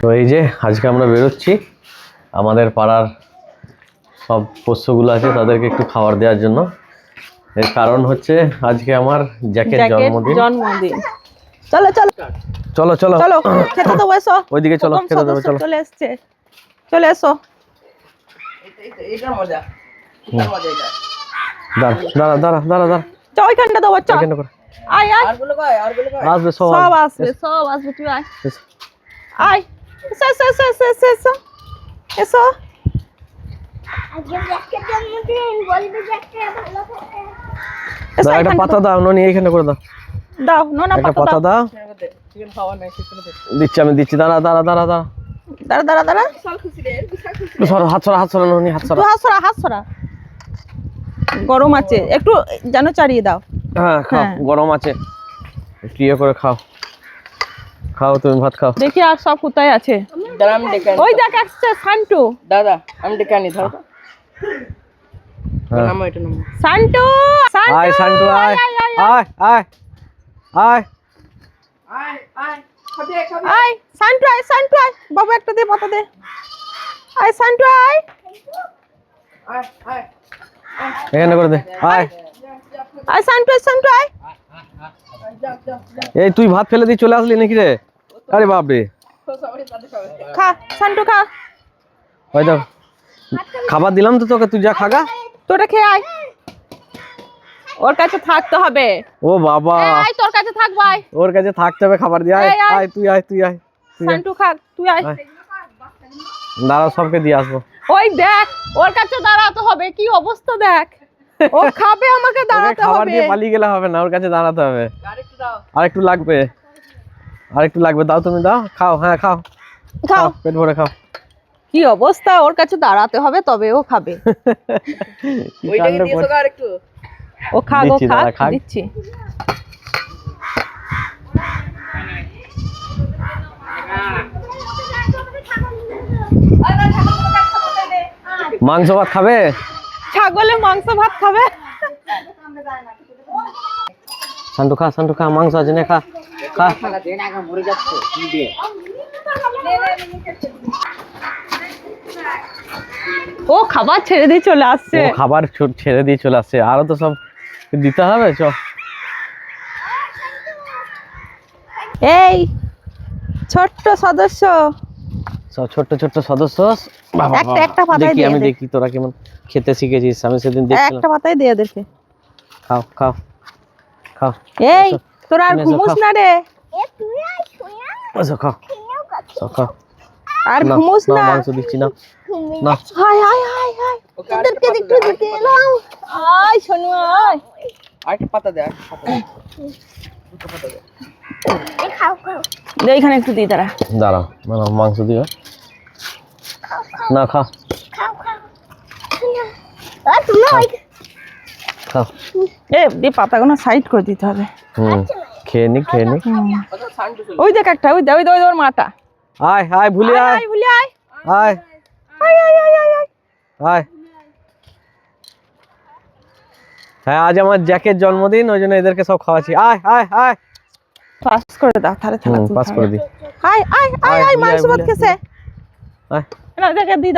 তো এই যে আজকে আমরা বেরোচ্ছি আমাদের পাড়ার সব পোষ্যগুলো আছে তাদেরকে একটু খাবার দেওয়ার জন্য। এর কারণ হচ্ছে আজকে আমার জ্যাকের জন্মদিন। চলো চলো চলো চলো চলো খেতে দেবো, এসো ওইদিকে চলো, খেতে দেবো, চলো চলে এসছে, চলে এসো। এটা মজা, এটা মজা এটা। দাঁড়া দাঁড়া দাঁড়া দাঁড়া, চল ওইখানটা দেবো, চল আয় আয়, আরগুলো কই, আরগুলো কই? আসবে সব আসবে, সব আসবে, তুই আয় আয়, এসো এসো এসো এসো এসো এসো এসো। দাও একটা পাতা দাও, ননি এইখানে করে দাও, দাও নোনা একটা পাতা দাও। চিকেন খাওয়া নাই চিকেন দে। দিচ্ছি আমি দিচ্ছি, দাঁড়া দাঁড়া দাঁড়া দাঁড়া, দাঁড়া দাঁড়া দাঁড়া, বিশাল খুশি রে, বিশাল খুশি। একটু সরো, হাত সরা, হাত সরা ননি, হাত সরা। তুই হাত সরা, হাত সরা, গরম আছে একটু যেন চাড়িয়ে দাও। হ্যাঁ খাও, হ্যাঁ। গরম আছে, একটু ইয়ে করে খাও, খাও তুমি ভাত খাও। দেখি আর সব কোথায় আছে। দাঁড়া আমি ডেকে আনি। ওই দেখ আসছে সান্টু, দাদা আমি ডেকে আনি, ধরো। হ্যাঁ। নামো এটা নামো। সান্টু সান্টু আয় সান্টু আয় আয় আয় আয়, আয় আয়, খাবে খাবে। আয় সান্টু আয়, সান্টু আয়, বাবু একটা দে, পাতা দে, আয় সান্টু আয়। আয় আয়। এখানে করে দে, আয়। আয় সান্টু আয়, সান্টু আয়। এই তুই ভাত ফেলে দিয়ে চলে আসলি নাকি রে? আরে বাপ রে, সবাই সাথে খাবে। খা সান্টু খা, ওই দেখ খাবার দিলাম তো তোকে, তুই যা খাগা। তোটা খেয়ে আয়, ওর কাছে থাকতে হবে। ও বাবা, আয় তোর কাছে থাক ভাই, ওর কাছে থাকতে হবে, খাবার দিয়ে আয় এই, আয়। আয়, তুই আয় তুই আয় তুই আয়। সান্টু খা, তুই আয়। আয়। দাঁড়া সবকে দিয়ে আসবো। ওই দেখ ওর কাছে দাঁড়াতে হবে, কি অবস্থা দেখ, ও খাবে আমাকে ওকে দাঁড়াতে খাবার হবে। দিয়ে পালিয়ে গেলে হবে না, ওর কাছে দাঁড়াতে হবে। আরেকটু দাও। আর একটু লাগবে, আর একটু লাগবে, দাও তুমি দাও, খাও, হ্যাঁ খাও খাও, পেট ভরে খাও। কি অবস্থা, ওর কাছে দাঁড়াতে হবে তবে ও খাবে। কি ওইটাকে কাণ্ড দিয়েছো করছে। আরেকটু। ও খাক, ও দিচ্ছি, খাক, দাঁড়া, খাক। দিচ্ছি। মাংস ভাত খাবে? ছাগলে মাংস ভাত খাবে। সান্টু খা, সান্টু খা, মাংস আছে না, খা খা। ও খাবার ছেড়ে দিয়ে চলে আসছে। ও খাবার ছেড়ে দিয়ে চলে আসছে, আরো তো সব দিতে হবে। চ এই ছোট্ট সদস্য, সব ছোট্ট ছোট্ট সদস্য। বাবা, একটা একটা পাতায় দেখি দিয়ে আমি দে। দেখি তোরা কেমন খেতে শিখেছিস, আমি সেদিন দেখছিলাম। একটা পাতায় দিয়ে ওদেরকে। খাও খাও খাও, এই এসো, তোরা আর এসো, ঘুমোস খাও। না রে, এসো খাও, সব খাও। আর না, ঘুমোস না, না। মাংস দিচ্ছি না, না। হাই হাই হাই হাই, ওদেরকে একটু দিতে এলাম। আয় শোনো আয়, আরেকটু পাতা দে, আরেকটু পাতা দে। দুটো পাতা দে। দে এখানে একটু দিই, তারা দাঁড়াও, না মাংস দিও না, খাও খাও। এ দি পাতাগুলো সাইড করে দিতে হবে। খেয়ে নি, খেয়ে নি। আচ্ছা সান্টু চলে। ওই দেখ একটা, ওই দেখ, ওই দেখ, ওই দেখ ওর মাটা। আয় আয় ভুলি আয় আয় বলি আয়, আয় আয় আয় আয় আয় আয়। আয়। হ্যাঁ আজ আমার জ্যাকের জন্মদিন, ওই জন্য এদেরকে সব খাওয়াচ্ছি। আয় আয় আয়, পাস করে দাও তাহলে, থালা পাস করে দি। আয় আয় আয় আয়, আয়, বলি মাংস আয়, ভাত বলি খেছে। আয়। না দেখে দি দাও।